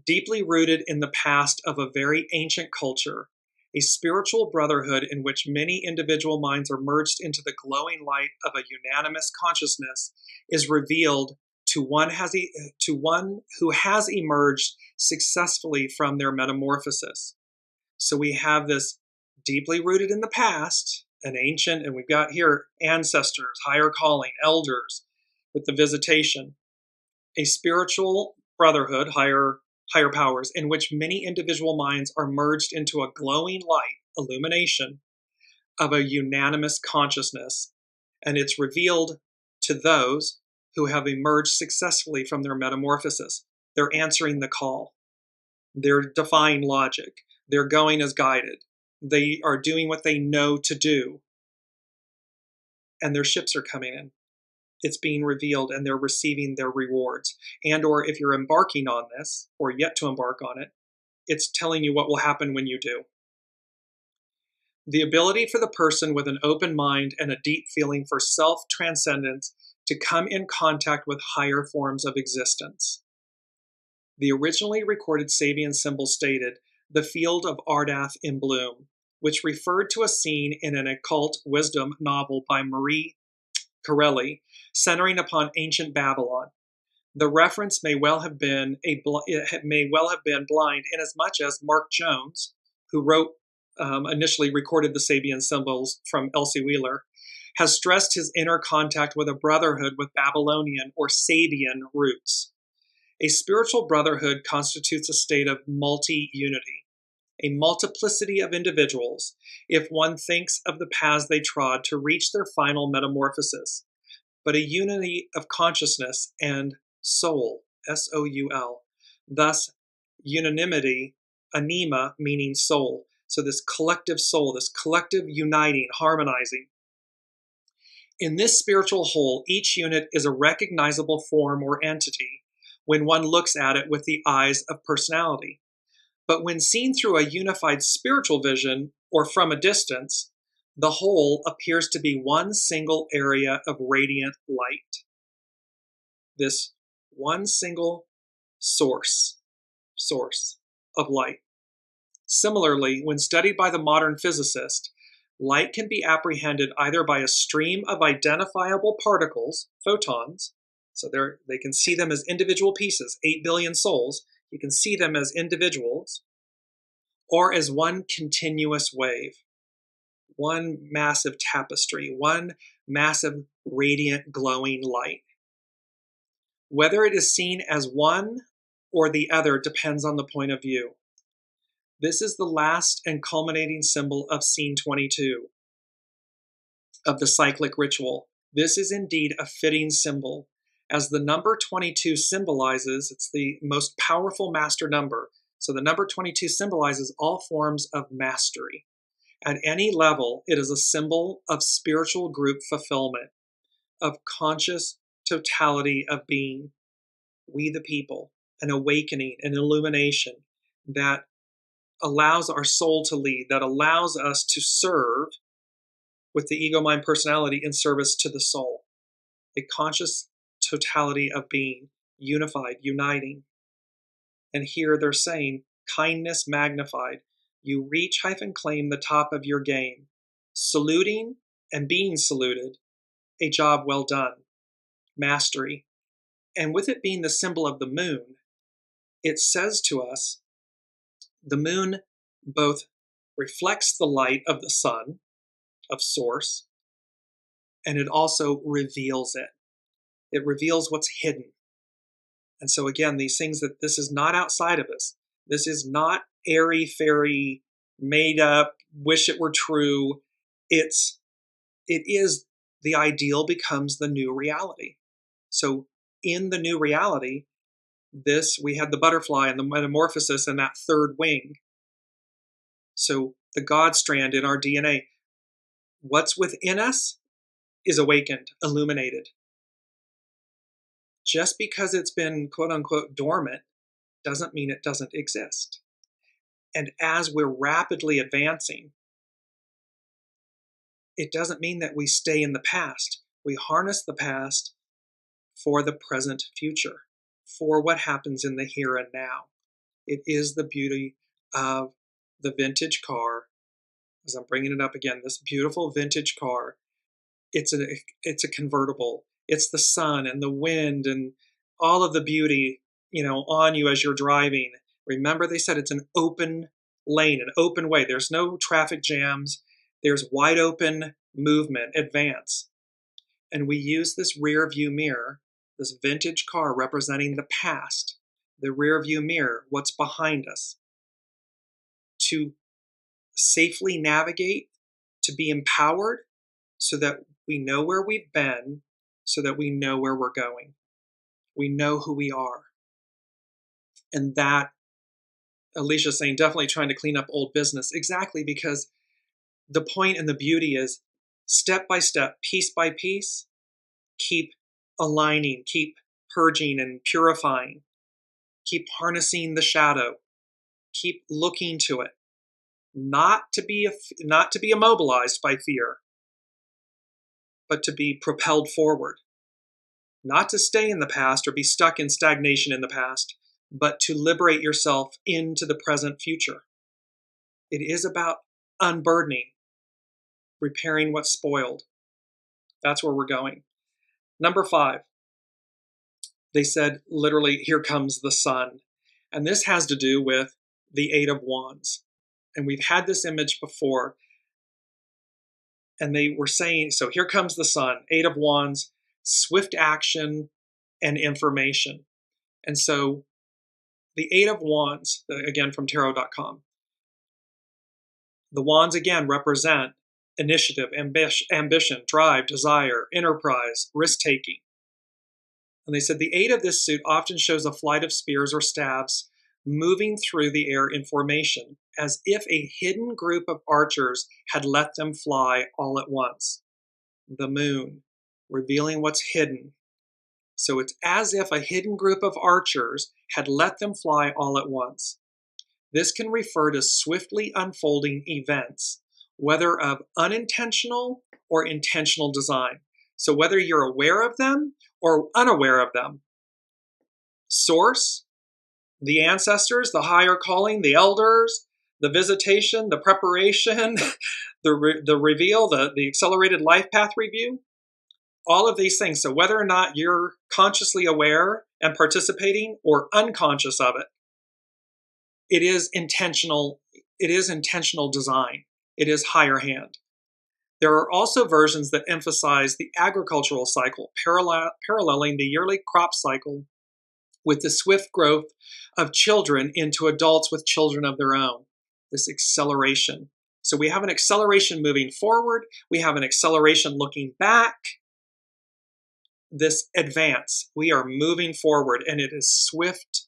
deeply rooted in the past of a very ancient culture, a spiritual brotherhood in which many individual minds are merged into the glowing light of a unanimous consciousness, is revealed to one who has emerged successfully from their metamorphosis. So we have this deeply rooted in the past, an ancient, and we've got here ancestors, higher calling, elders with the visitation, a spiritual brotherhood, higher powers, in which many individual minds are merged into a glowing light, illumination of a unanimous consciousness, and it's revealed to those who have emerged successfully from their metamorphosis. They're answering the call. They're defying logic. They're going as guided. They are doing what they know to do. And their ships are coming in. It's being revealed, and they're receiving their rewards. And or if you're embarking on this, or yet to embark on it, it's telling you what will happen when you do. The ability for the person with an open mind and a deep feeling for self-transcendence to come in contact with higher forms of existence. The originally recorded Sabian symbol stated, "The field of Ardath in bloom," which referred to a scene in an occult wisdom novel by Marie Corelli, centering upon ancient Babylon. The reference may well have been blind, inasmuch as Mark Jones, who initially recorded the Sabian symbols from Elsie Wheeler, has stressed his inner contact with a brotherhood with Babylonian or Sabian roots. A spiritual brotherhood constitutes a state of multi-unity, a multiplicity of individuals, if one thinks of the paths they trod to reach their final metamorphosis, but a unity of consciousness and soul, S-O-U-L. Thus, unanimity, anima, meaning soul. So this collective soul, this collective uniting, harmonizing. In this spiritual whole, each unit is a recognizable form or entity when one looks at it with the eyes of personality. But when seen through a unified spiritual vision or from a distance, the whole appears to be one single area of radiant light. This one single source of light. Similarly, when studied by the modern physicist, light can be apprehended either by a stream of identifiable particles, photons, so they can see them as individual pieces, 8 billion souls, you can see them as individuals, or as one continuous wave, one massive tapestry, one massive radiant glowing light. Whether it is seen as one or the other depends on the point of view. This is the last and culminating symbol of scene 22 of the cyclic ritual. This is indeed a fitting symbol, as the number 22 symbolizes, it's the most powerful master number. So the number 22 symbolizes all forms of mastery. At any level, it is a symbol of spiritual group fulfillment, of conscious totality of being. We the people, an awakening, an illumination that allows our soul to lead, that allows us to serve with the ego, mind, personality in service to the soul. A conscious totality of being, unified, uniting. And here they're saying, kindness magnified. You reach / claim the top of your game, saluting and being saluted, a job well done, mastery. And with it being the symbol of the moon, it says to us, the moon both reflects the light of the sun, of source, and it also reveals it. It reveals what's hidden. And so again, these things that this is not outside of us. This is not airy fairy, made up, wish it were true. It is the ideal becomes the new reality. So in the new reality, we had the butterfly and the metamorphosis and that third wing. So the God strand in our DNA, what's within us is awakened, illuminated. Just because it's been quote unquote dormant doesn't mean it doesn't exist. And as we're rapidly advancing, it doesn't mean that we stay in the past. We harness the past for the present future, for what happens in the here and now. It is the beauty of the vintage car. As I'm bringing it up again, this beautiful vintage car, it's a convertible. It's the sun and the wind and all of the beauty, on you as you're driving. Remember, they said it's an open lane, an open way. There's no traffic jams. There's wide open movement, advance. And we use this rear view mirror, this vintage car representing the past, the rear view mirror, what's behind us, to safely navigate, to be empowered so that we know where we've been, so that we know where we're going. We know who we are. And that, Alicia's saying, definitely trying to clean up old business. Exactly, because the point and the beauty is step by step, piece by piece, keep aligning, keep purging and purifying, keep harnessing the shadow, keep looking to it, not to be immobilized by fear, but to be propelled forward, not to stay in the past or be stuck in stagnation in the past, but to liberate yourself into the present future. It is about unburdening, repairing what's spoiled. That's where we're going. Number 5, they said literally, here comes the sun. And this has to do with the 8 of Wands. And we've had this image before. And they were saying, so here comes the sun, 8 of Wands, swift action and information. And so the 8 of Wands, again from tarot.com, the wands again represent initiative, ambition, drive, desire, enterprise, risk-taking. And they said the 8 of this suit often shows a flight of spears or stabs moving through the air in formation, as if a hidden group of archers had let them fly all at once. The moon, revealing what's hidden. So it's as if a hidden group of archers had let them fly all at once. This can refer to swiftly unfolding events, whether of unintentional or intentional design. So whether you're aware of them or unaware of them. Source, the ancestors, the higher calling, the elders, the visitation, the preparation, the reveal, the accelerated life path review, all of these things. So whether or not you're consciously aware and participating or unconscious of it, it is intentional. It is intentional design. It is higher hand. There are also versions that emphasize the agricultural cycle, paralleling the yearly crop cycle with the swift growth of children into adults with children of their own, this acceleration. So we have an acceleration moving forward. We have an acceleration looking back. this advance. We are moving forward, and it is swift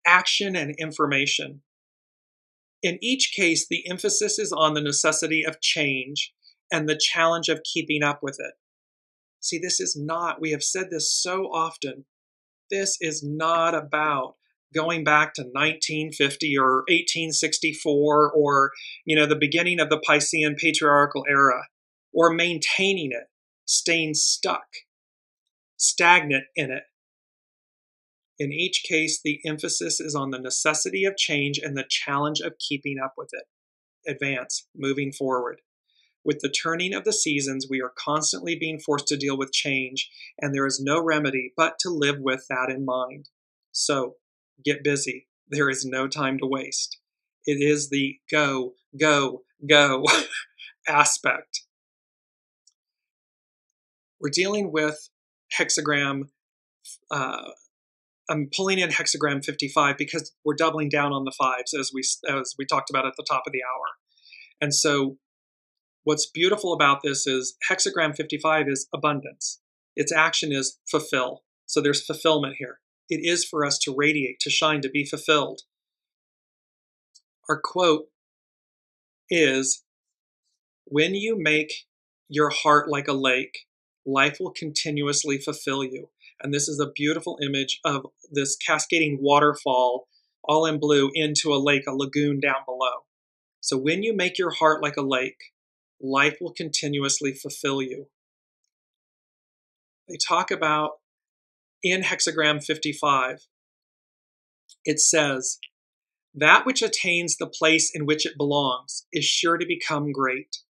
action and information. In each case, the emphasis is on the necessity of change and the challenge of keeping up with it. See, this is not, we have said this so often, this is not about going back to 1950 or 1864 or, the beginning of the Piscean patriarchal era, or maintaining it, staying stuck, stagnant in it. In each case, the emphasis is on the necessity of change and the challenge of keeping up with it. Advance, moving forward. With the turning of the seasons, we are constantly being forced to deal with change, and there is no remedy but to live with that in mind. So, get busy. There is no time to waste. It is the go, go, go aspect. We're dealing with hexagram I'm pulling in hexagram 55 because we're doubling down on the fives as we talked about at the top of the hour. And so what's beautiful about this is hexagram 55 is abundance. Its action is fulfill. So there's fulfillment here. It is for us to radiate, to shine, to be fulfilled. Our quote is, "When you make your heart like a lake, life will continuously fulfill you." And this is a beautiful image of this cascading waterfall, all in blue, into a lake, a lagoon down below. So when you make your heart like a lake, life will continuously fulfill you. They talk about, in hexagram 55, it says, "That which attains the place in which it belongs is sure to become great.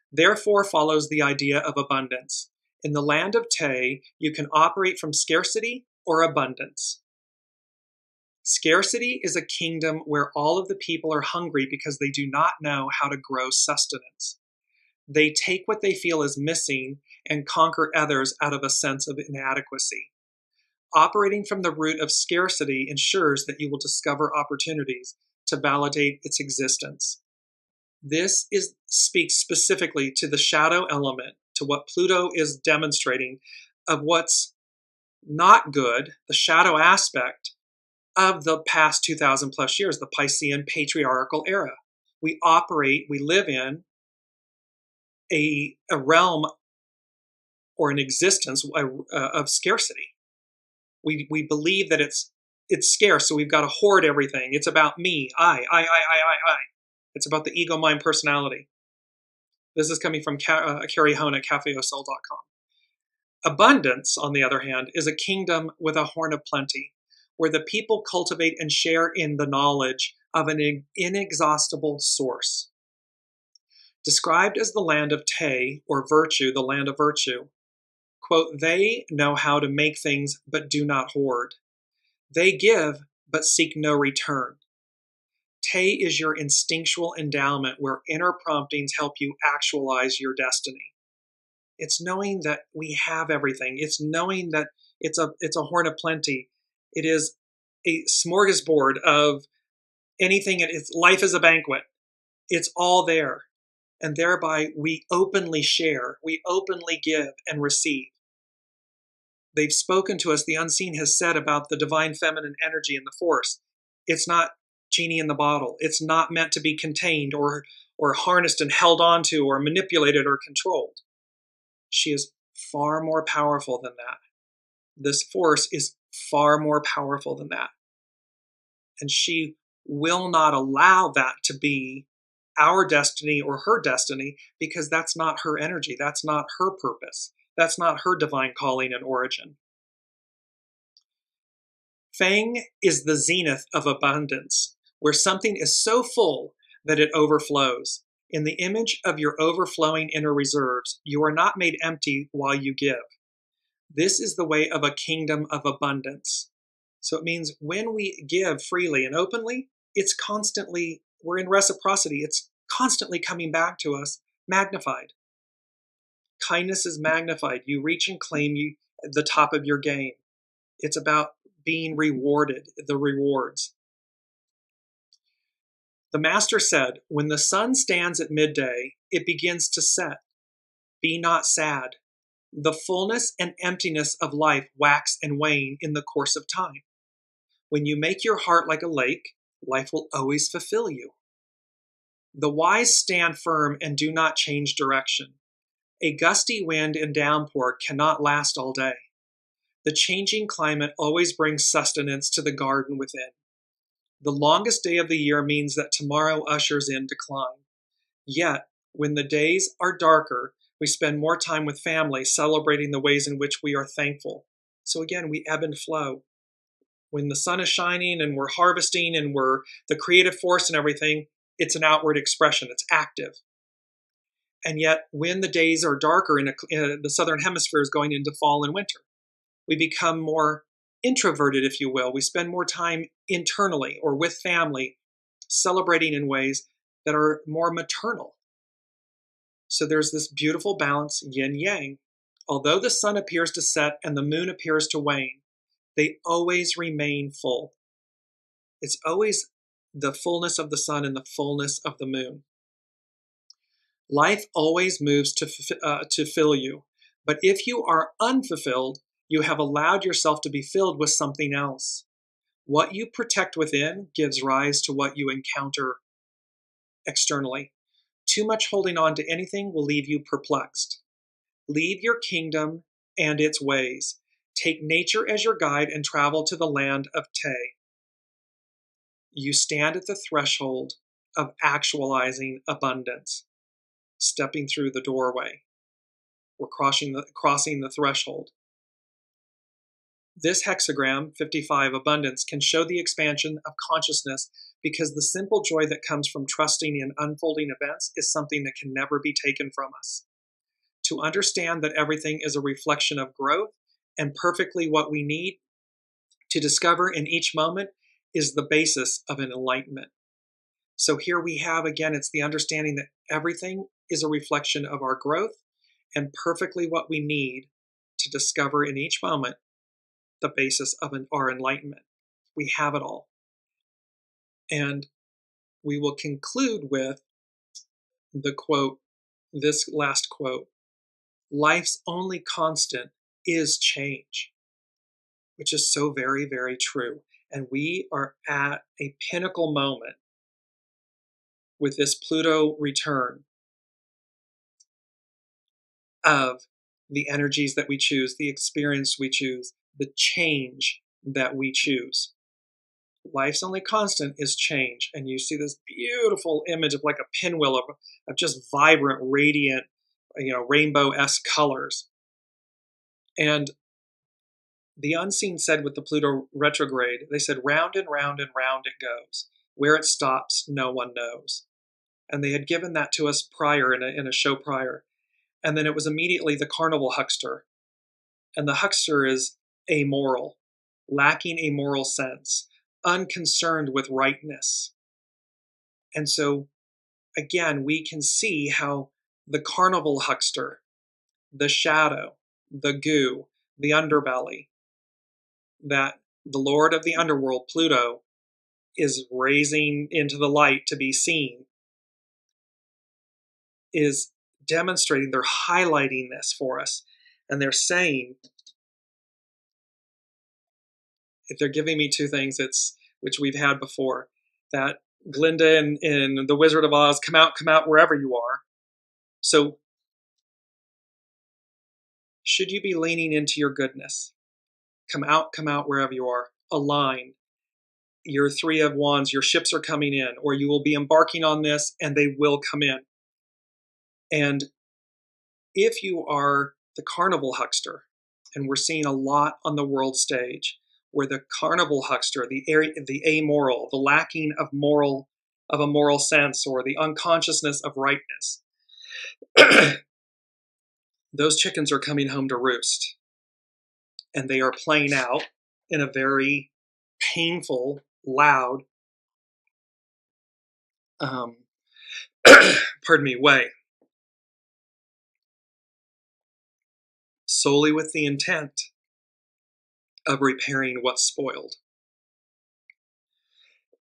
Therefore follows the idea of abundance. In the land of Te, you can operate from scarcity or abundance. Scarcity is a kingdom where all of the people are hungry because they do not know how to grow sustenance. They take what they feel is missing and conquer others out of a sense of inadequacy. Operating from the root of scarcity ensures that you will discover opportunities to validate its existence." This speaks specifically to the shadow element, to what Pluto is demonstrating of what's not good, the shadow aspect of the past 2,000 plus years, the Piscean patriarchal era. We live in a realm or an existence of scarcity. We believe that it's scarce, so we've got to hoard everything. It's about me, I. It's about the ego, mind, personality. This is coming from Carrie Hone at cafeosoul.com. Abundance, on the other hand, is a kingdom with a horn of plenty, where the people cultivate and share in the knowledge of an inexhaustible source. Described as the land of Te, or virtue, the land of virtue, quote, "They know how to make things but do not hoard. They give but seek no return. Te is your instinctual endowment where inner promptings help you actualize your destiny." It's knowing that we have everything. It's knowing that it's a horn of plenty. It is a smorgasbord of anything. Life is a banquet. It's all there. And thereby we openly share, we openly give and receive. They've spoken to us, the unseen has said about the divine feminine energy in the force. It's not genie in the bottle. It's not meant to be contained or harnessed and held onto or manipulated or controlled. She is far more powerful than that. This force is far more powerful than that. And she will not allow that to be our destiny or her destiny, because that's not her energy. That's not her purpose. That's not her divine calling and origin. Feng is the zenith of abundance, where something is so full that it overflows. In the image of your overflowing inner reserves, you are not made empty while you give. This is the way of a kingdom of abundance. So it means when we give freely and openly, we're in reciprocity. It's constantly coming back to us, magnified. Kindness is magnified. You reach and claim the top of your game. It's about being rewarded, the rewards. The master said, "When the sun stands at midday, it begins to set. Be not sad. The fullness and emptiness of life wax and wane in the course of time. When you make your heart like a lake, life will always fulfill you. The wise stand firm and do not change direction. A gusty wind and downpour cannot last all day. The changing climate always brings sustenance to the garden within. The longest day of the year means that tomorrow ushers in decline. Yet, when the days are darker, we spend more time with family celebrating the ways in which we are thankful. So again, we ebb and flow. When the sun is shining and we're harvesting and we're the creative force and everything, it's an outward expression, it's active. And yet, when the days are darker in the southern hemisphere is going into fall and winter, we become more introverted, if you will. We spend more time internally or with family, celebrating in ways that are more maternal. So there's this beautiful balance, yin-yang. Although the sun appears to set and the moon appears to wane, they always remain full. It's always the fullness of the sun and the fullness of the moon. Life always moves to fill you. But if you are unfulfilled, you have allowed yourself to be filled with something else. What you protect within gives rise to what you encounter externally. Too much holding on to anything will leave you perplexed. Leave your kingdom and its ways. Take nature as your guide and travel to the land of Te. You stand at the threshold of actualizing abundance, stepping through the doorway. We're crossing the threshold. This hexagram, 55, abundance, can show the expansion of consciousness because the simple joy that comes from trusting in unfolding events is something that can never be taken from us. To understand that everything is a reflection of growth and perfectly what we need to discover in each moment is the basis of an enlightenment. So here we have, again, it's the understanding that everything is a reflection of our growth and perfectly what we need to discover in each moment the basis of our enlightenment. We have it all. And we will conclude with the quote, this last quote, life's only constant is change, which is so very, very true. And we are at a pinnacle moment with this Pluto return of the energies that we choose, the experience we choose, the change that we choose. Life's only constant is change. And you see this beautiful image of like a pinwheel of just vibrant, radiant, rainbow-esque colors. And the unseen said with the Pluto retrograde, they said, round and round and round it goes. Where it stops, no one knows. And they had given that to us prior, in a show prior. And then it was immediately the carnival huckster. And the huckster is amoral, lacking a moral sense, unconcerned with rightness. And so, again, we can see how the carnival huckster, the shadow, the goo, the underbelly, that the Lord of the underworld, Pluto, is raising into the light to be seen, is demonstrating, they're highlighting this for us. And they're saying, if they're giving me two things, it's, which we've had before, that Glinda in The Wizard of Oz, come out wherever you are. So, should you be leaning into your goodness? Come out wherever you are. Align. Your Three of Wands, your ships are coming in, or you will be embarking on this and they will come in. And if you are the carnival huckster, and we're seeing a lot on the world stage, where the carnival huckster, the amoral, the lacking of a moral sense, or the unconsciousness of rightness, those chickens are coming home to roost. And they are playing out in a very painful, loud, way. Solely with the intent of repairing what's spoiled.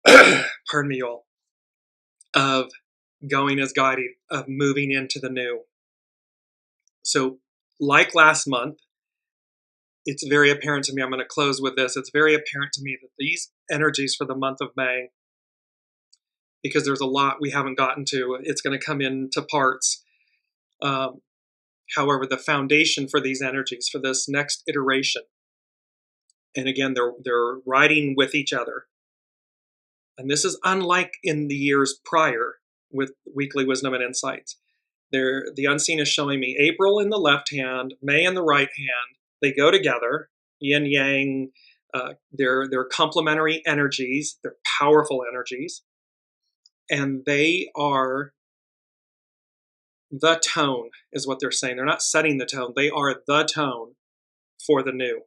Pardon me, y'all. Of going as guided, of moving into the new. So like last month, it's very apparent to me, I'm going to close with this, it's very apparent to me that these energies for the month of May, because there's a lot we haven't gotten to, it's going to come into parts. However, the foundation for these energies, for this next iteration, and again, they're riding with each other. And this is unlike in the years prior with Weekly Wisdom and Insights. The unseen is showing me April in the left hand, May in the right hand. They go together, yin yang. They're complementary energies. They're powerful energies, and they are the tone, is what they're saying. They're not setting the tone. They are the tone for the new,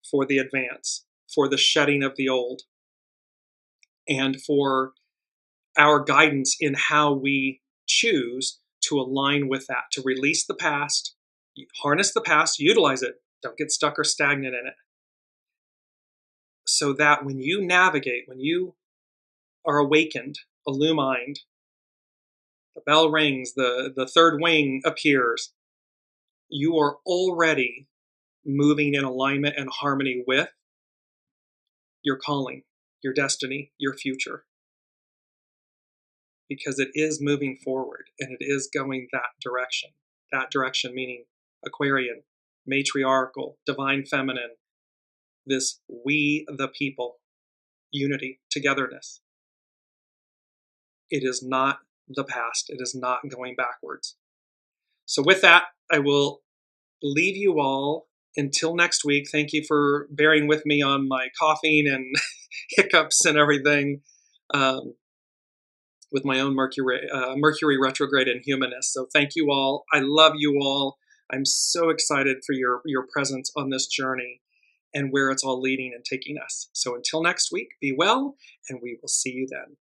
for the advance, for the shedding of the old, and for our guidance in how we choose to align with that, to release the past, harness the past, utilize it, don't get stuck or stagnant in it. So that when you navigate, when you are awakened, illumined, the bell rings, the third wing appears, you are already moving in alignment and harmony with your calling, your destiny, your future. Because it is moving forward and it is going that direction. That direction meaning Aquarian, matriarchal, divine feminine, this we the people, unity, togetherness. It is not the past. It is not going backwards. So with that, I will leave you all until next week. Thank you for bearing with me on my coughing and hiccups and everything. With my own Mercury retrograde and humanist. So thank you all. I love you all. I'm so excited for your presence on this journey and where it's all leading and taking us. So until next week, be well, and we will see you then.